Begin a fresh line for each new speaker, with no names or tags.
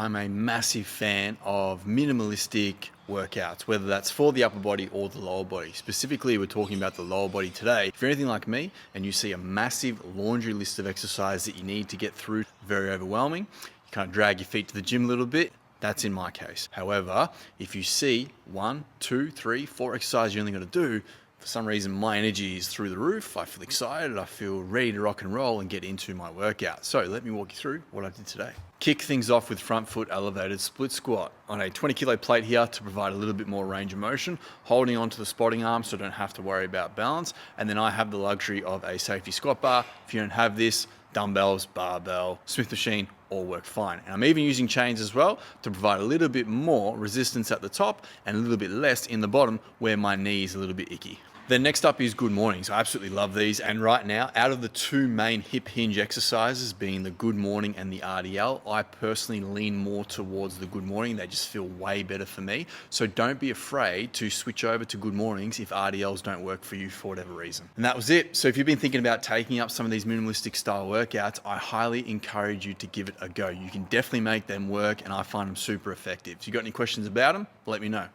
I'm a massive fan of minimalistic workouts, whether that's for the upper body or the lower body. Specifically, we're talking about the lower body today. If you're anything like me and you see a massive laundry list of exercises that you need to get through, very overwhelming, you kind of drag your feet to the gym a little bit. That's in my case. However, if you see 1, 2, 3, 4 exercises you're only going to do, for some reason my energy is through the roof. I feel excited, I feel ready to rock and roll and get into my workout. So let me walk you through what I did today. Kick things off with front foot elevated split squat on a 20 kilo plate here to provide a little bit more range of motion, holding onto the spotting arm so I don't have to worry about balance. And then I have the luxury of a safety squat bar. If you don't have this, dumbbells, barbell, Smith machine, all work fine. And I'm even using chains as well to provide a little bit more resistance at the top and a little bit less in the bottom where my knee is a little bit icky. Then next up is good mornings. I absolutely love these. And right now, out of the two main hip hinge exercises, being the good morning and the RDL, I personally lean more towards the good morning. They just feel way better for me. So don't be afraid to switch over to good mornings if RDLs don't work for you for whatever reason. And that was it. So if you've been thinking about taking up some of these minimalistic style workouts, I highly encourage you to give it a go. You can definitely make them work and I find them super effective. If you've got any questions about them, let me know.